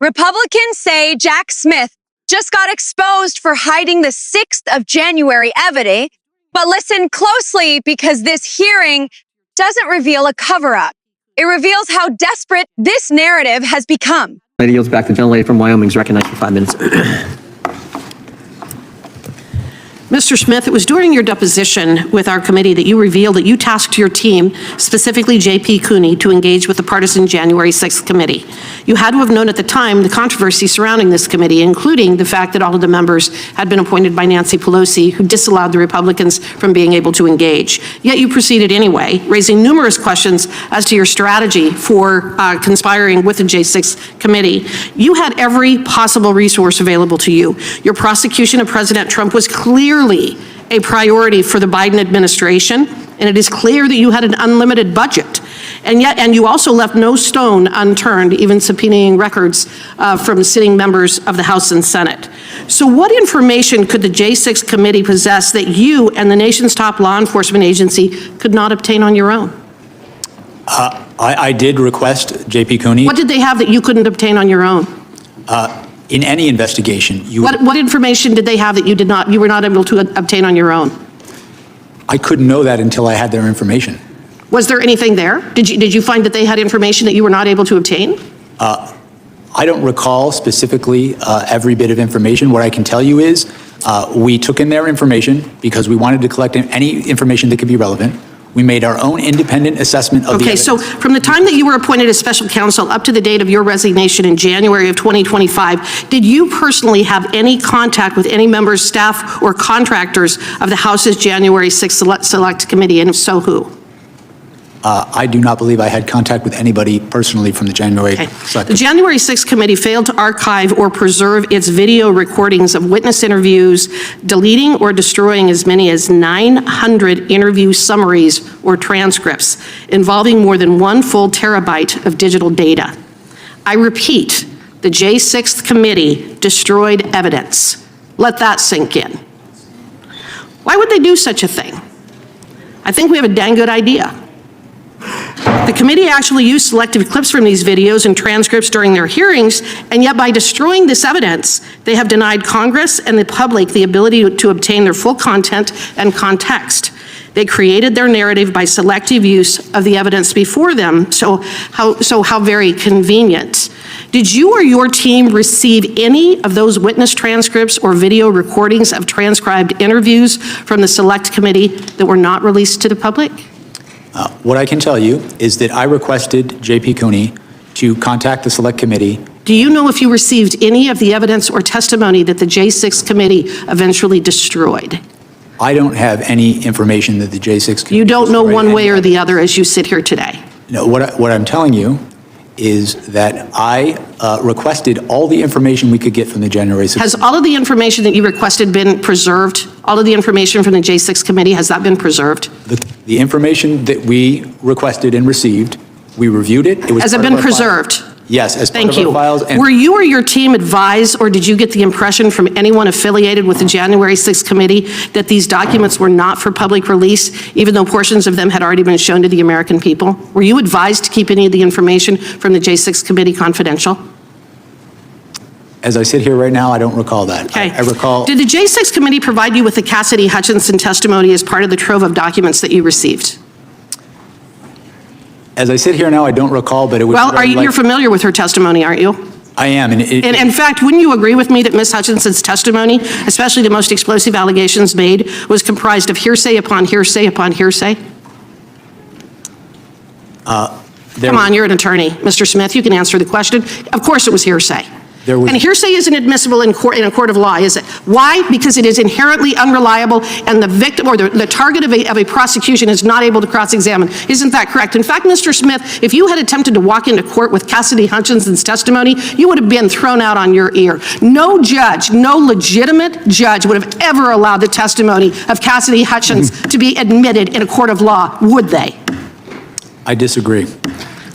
Republicans say Jack Smith just got exposed for hiding the 6th of January evidence, but listen closely because this hearing doesn't reveal a cover-up. It reveals how desperate this narrative has become. Lady yields back. The gentlelady from Wyoming is recognized for 5 minutes. Mr. Smith, it was during your deposition with our committee that you revealed that you tasked your team, specifically J.P. Cooney, to engage with the partisan January 6th committee. You had to have known at the time the controversy surrounding this committee, including the fact that all of the members had been appointed by Nancy Pelosi, who disallowed the Republicans from being able to engage. Yet you proceeded anyway, raising numerous questions as to your strategy for conspiring with the J6 committee. You had every possible resource available to you. Your prosecution of President Trump was clearly a priority for the Biden administration, and it is clear that you had an unlimited budget. And you also left no stone unturned, even subpoenaing records from sitting members of the House and Senate. So what information could the J6 committee possess that you and the nation's top law enforcement agency could not obtain on your own? I did request J.P. Cooney. What did they have that you couldn't obtain on your own? In any investigation, what information did they have that you were not able to obtain on your own? I couldn't know that until I had their information. Was there anything there? Did you find that they had information that you were not able to obtain? I don't recall specifically every bit of information. What I can tell you is we took in their information because we wanted to collect any information that could be relevant. We made our own independent assessment of the evidence. Okay, so from the time that you were appointed as special counsel up to the date of your resignation in January of 2025, did you personally have any contact with any members, staff, or contractors of the House's January 6th Select Committee, and if so, who? I do not believe I had contact with anybody personally from the January 6th. The January 6th committee failed to archive or preserve its video recordings of witness interviews, deleting or destroying as many as 900 interview summaries or transcripts involving more than 1 full terabyte of digital data. I repeat, the J6th committee destroyed evidence. Let that sink in. Why would they do such a thing? I think we have a dang good idea. The committee actually used selective clips from these videos and transcripts during their hearings, and yet by destroying this evidence, they have denied Congress and the public the ability to obtain their full content and context. They created their narrative by selective use of the evidence before them, so how very convenient. Did you or your team receive any of those witness transcripts or video recordings of transcribed interviews from the Select Committee that were not released to the public? What I can tell you is that I requested J.P. Cooney to contact the Select Committee. Do you know if you received any of the evidence or testimony that the J6 committee eventually destroyed? I don't have any information that the J6 committee You don't know destroyed one way or anybody. the other as you sit here today? No, what I'm telling you is that I requested all the information we could get from the January 6th. Has all of the information that you requested been preserved? All of the information from the J6 committee, has that been preserved? The information that we requested and received, we reviewed it. Has it been preserved? Yes, as part Thank of you. our files. And Were you or your team advised, or did you get the impression from anyone affiliated with the January 6th committee that these documents were not for public release, even though portions of them had already been shown to the American people? Were you advised to keep any of the information from the J6 committee confidential? As I sit here right now, I don't recall that. Okay. I recall. Did the J6 committee provide you with the Cassidy Hutchinson testimony as part of the trove of documents that you received? As I sit here now, I don't recall, but it was. Well, you're familiar with her testimony, aren't you? I am. And in fact, wouldn't you agree with me that Ms. Hutchinson's testimony, especially the most explosive allegations made, was comprised of hearsay upon hearsay upon hearsay? Come on, you're an attorney. Mr. Smith, you can answer the question. Of course it was hearsay. And hearsay isn't admissible in a court of law, is it? Why? Because it is inherently unreliable, and the victim or the target of a prosecution is not able to cross-examine. Isn't that correct? In fact, Mr. Smith, if you had attempted to walk into court with Cassidy Hutchinson's testimony, you would have been thrown out on your ear. No judge, no legitimate judge would have ever allowed the testimony of Cassidy Hutchins to be admitted in a court of law, would they? I disagree.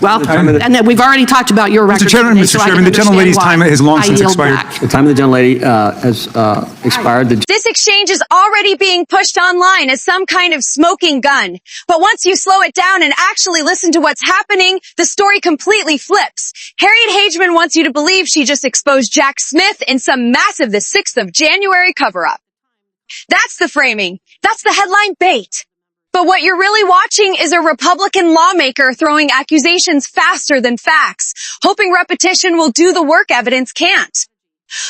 Well, and then we've already talked about your record. Mr. Chairman, today, Mr. so I Chairman, can the gentlelady's understand time has long why. since I yield expired. back. The time of the gentlelady has expired. This exchange is already being pushed online as some kind of smoking gun. But once you slow it down and actually listen to what's happening, the story completely flips. Harriet Hageman wants you to believe she just exposed Jack Smith in some massive the 6th of January cover-up. That's the framing. That's the headline bait. But what you're really watching is a Republican lawmaker throwing accusations faster than facts, hoping repetition will do the work evidence can't.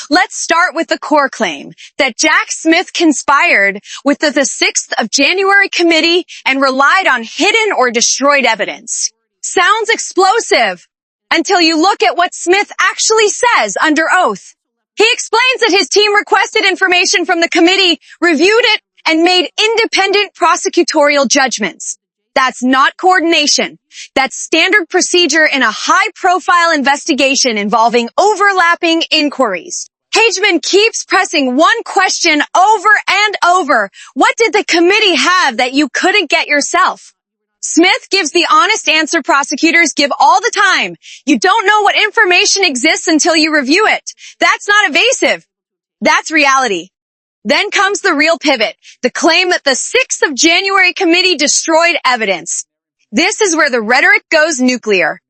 Let's start with the core claim that Jack Smith conspired with the 6th of January committee and relied on hidden or destroyed evidence. Sounds explosive until you look at what Smith actually says under oath. He explains that his team requested information from the committee, reviewed it, and made independent prosecutorial judgments. That's not coordination. That's standard procedure in a high-profile investigation involving overlapping inquiries. Hageman keeps pressing one question over and over. What did the committee have that you couldn't get yourself? Smith gives the honest answer prosecutors give all the time. You don't know what information exists until you review it. That's not evasive. That's reality. Then comes the real pivot, the claim that the 6th of January committee destroyed evidence. This is where the rhetoric goes nuclear.